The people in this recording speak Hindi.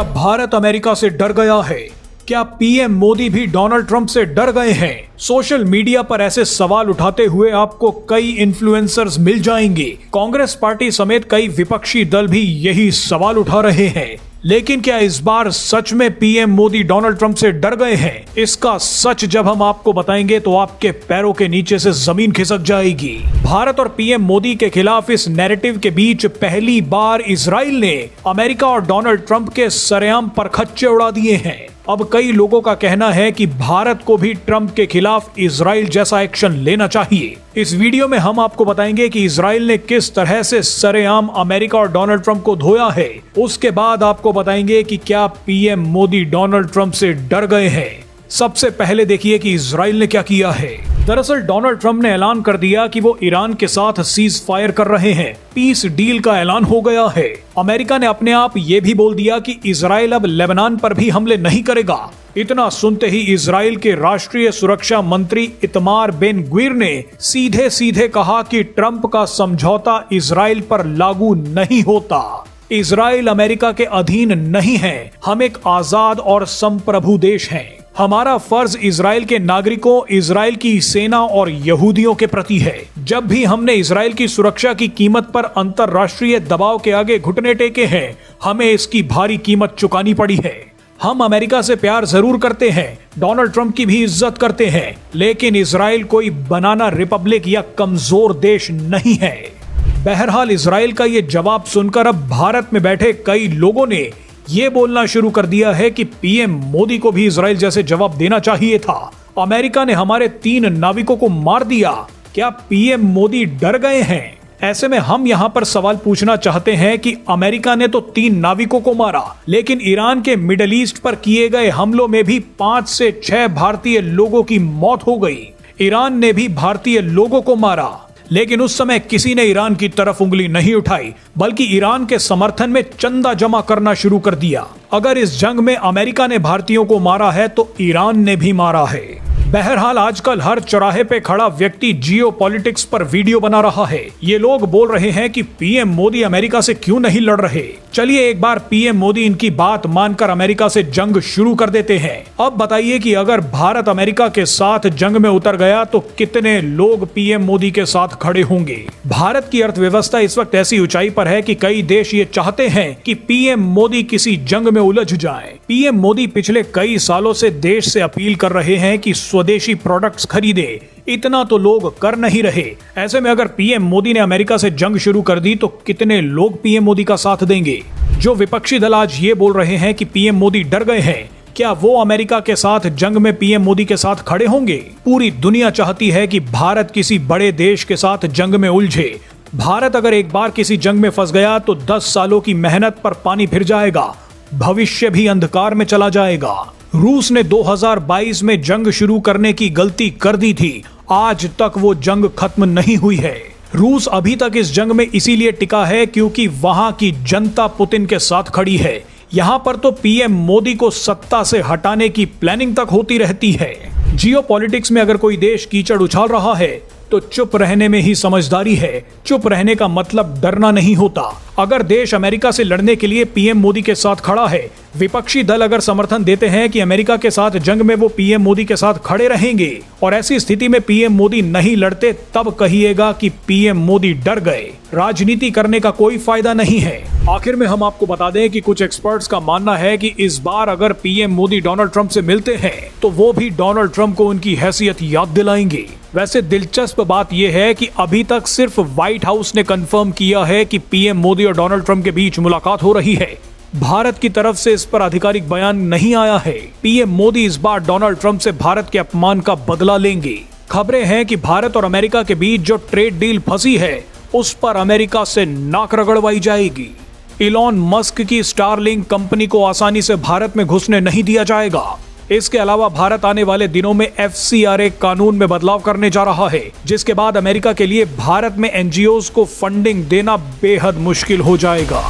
भारत अमेरिका से डर गया है? क्या पीएम मोदी भी डोनाल्ड ट्रंप से डर गए हैं? सोशल मीडिया पर ऐसे सवाल उठाते हुए आपको कई इन्फ्लुएंसर्स मिल जाएंगे। कांग्रेस पार्टी समेत कई विपक्षी दल भी यही सवाल उठा रहे हैं। लेकिन क्या इस बार सच में पीएम मोदी डोनाल्ड ट्रंप से डर गए हैं? इसका सच जब हम आपको बताएंगे तो आपके पैरों के नीचे से जमीन खिसक जाएगी। भारत और पीएम मोदी के खिलाफ इस नैरेटिव के बीच पहली बार इजराइल ने अमेरिका और डोनाल्ड ट्रंप के सरेआम परखच्चे उड़ा दिए हैं। अब कई लोगों का कहना है कि भारत को भी ट्रंप के खिलाफ इजराइल जैसा एक्शन लेना चाहिए। इस वीडियो में हम आपको बताएंगे कि इजराइल ने किस तरह से सरेआम अमेरिका और डोनाल्ड ट्रंप को धोया है। उसके बाद आपको बताएंगे कि क्या पीएम मोदी डोनाल्ड ट्रंप से डर गए हैं। सबसे पहले देखिए कि इजराइल ने क्या किया है। दरअसल डोनाल्ड ट्रंप ने ऐलान कर दिया कि वो ईरान के साथ सीज फायर कर रहे हैं। पीस डील का ऐलान हो गया है। अमेरिका ने अपने आप ये भी बोल दिया कि इजराइल अब लेबनान पर भी हमले नहीं करेगा। इतना सुनते ही इजराइल के राष्ट्रीय सुरक्षा मंत्री इतमार बेन ग्वीर ने सीधे सीधे कहा कि ट्रंप का समझौता इजराइल पर लागू नहीं होता। इजराइल अमेरिका के अधीन नहीं है। हम एक आजाद और संप्रभु देश हैं। हमारा फर्ज इजराइल के नागरिकों, इजराइल की सेना और यहूदियों के प्रति है। जब भी हमने इजराइल की सुरक्षा की कीमत पर अंतर्राष्ट्रीय दबाव के आगे घुटने टेके हैं, हमें इसकी भारी कीमत चुकानी पड़ी है। हम अमेरिका से प्यार जरूर करते हैं, डोनाल्ड ट्रंप की भी इज्जत करते हैं, लेकिन इजराइल कोई बनाना रिपब्लिक या कमजोर देश नहीं है। बहरहाल इजराइल का ये जवाब सुनकर अब भारत में बैठे कई लोगों ने ये बोलना शुरू कर दिया है कि पीएम मोदी को भी इजराइल जैसे जवाब देना चाहिए था। अमेरिका ने हमारे 3 नाविकों को मार दिया। क्या पीएम मोदी डर गए हैं? ऐसे में हम यहाँ पर सवाल पूछना चाहते हैं कि अमेरिका ने तो 3 नाविकों को मारा, लेकिन ईरान के मिडल ईस्ट पर किए गए हमलों में भी 5 से 6 भारतीय लोगों की मौत हो गई। ईरान ने भी भारतीय लोगों को मारा, लेकिन उस समय किसी ने ईरान की तरफ उंगली नहीं उठाई, बल्कि ईरान के समर्थन में चंदा जमा करना शुरू कर दिया। अगर इस जंग में अमेरिका ने भारतीयों को मारा है तो ईरान ने भी मारा है। बहरहाल आजकल हर चौराहे पे खड़ा व्यक्ति जियोपॉलिटिक्स पर वीडियो बना रहा है। ये लोग बोल रहे हैं कि पीएम मोदी अमेरिका से क्यों नहीं लड़ रहे। चलिए एक बार पीएम मोदी इनकी बात मानकर अमेरिका से जंग शुरू कर देते हैं। अब बताइए कि अगर भारत अमेरिका के साथ जंग में उतर गया तो कितने लोग पीएम मोदी के साथ खड़े होंगे। भारत की अर्थव्यवस्था इस वक्त ऐसी ऊंचाई पर है कि कई देश ये चाहते हैं कि पीएम मोदी किसी जंग में उलझ जाए। पीएम मोदी पिछले कई सालों से देश से अपील कर रहे हैं कि स्वदेशी प्रोडक्ट्स खरीदे। इतना तो लोग कर नहीं रहे। ऐसे में अगर पीएम मोदी ने अमेरिका से जंग शुरू कर दी तो कितने लोग पीएम मोदी का साथ देंगे। जो विपक्षी दल आज ये बोल रहे हैं कि पीएम मोदी डर गए हैं, क्या वो अमेरिका के साथ जंग में पीएम मोदी के साथ खड़े होंगे? पूरी दुनिया चाहती है कि भारत किसी बड़े देश के साथ जंग में उलझे। भारत अगर एक बार किसी जंग में फंस गया तो 10 सालों की मेहनत पर पानी फिर जाएगा। भविष्य भी अंधकार में चला जाएगा। रूस ने 2022 में जंग शुरू करने की गलती कर दी थी। आज तक वो जंग खत्म नहीं हुई है। रूस अभी तक इस जंग में इसीलिए टिका है क्योंकि वहां की जनता पुतिन के साथ खड़ी है। यहाँ पर तो पीएम मोदी को सत्ता से हटाने की प्लानिंग तक होती रहती है। जियोपॉलिटिक्स में अगर कोई देश कीचड़ उछाल रहा है तो चुप रहने में ही समझदारी है। चुप रहने का मतलब डरना नहीं होता। अगर देश अमेरिका से लड़ने के लिए पीएम मोदी के साथ खड़ा है, विपक्षी दल अगर समर्थन देते हैं कि अमेरिका के साथ जंग में वो पीएम मोदी के साथ खड़े रहेंगे और ऐसी स्थिति में पीएम मोदी नहीं लड़ते, तब कहिएगा कि पीएम मोदी डर गए। राजनीति करने का कोई फायदा नहीं है। आखिर में हम आपको बता दें कि कुछ एक्सपर्ट्स का मानना है कि इस बार अगर पीएम मोदी डोनाल्ड ट्रंप से मिलते हैं तो वो भी डोनाल्ड ट्रंप को उनकी हैसियत याद दिलाएंगे। वैसे दिलचस्प बात यह है कि अभी तक सिर्फ व्हाइट हाउस ने कंफर्म किया है कि पीएम मोदी और डोनाल्ड ट्रंप के बीच मुलाकात हो रही है। भारत की तरफ से इस पर आधिकारिक बयान नहीं आया है। पीएम मोदी इस बार डोनाल्ड ट्रंप से भारत के अपमान का बदला लेंगे। खबरें हैं कि भारत और अमेरिका के बीच जो ट्रेड डील फंसी है उस पर अमेरिका से नाक रगड़वाई जाएगी। इलॉन मस्क की स्टारलिंक कंपनी को आसानी से भारत में घुसने नहीं दिया जाएगा। इसके अलावा भारत आने वाले दिनों में FCRA कानून में बदलाव करने जा रहा है, जिसके बाद अमेरिका के लिए भारत में NGOs को फंडिंग देना बेहद मुश्किल हो जाएगा।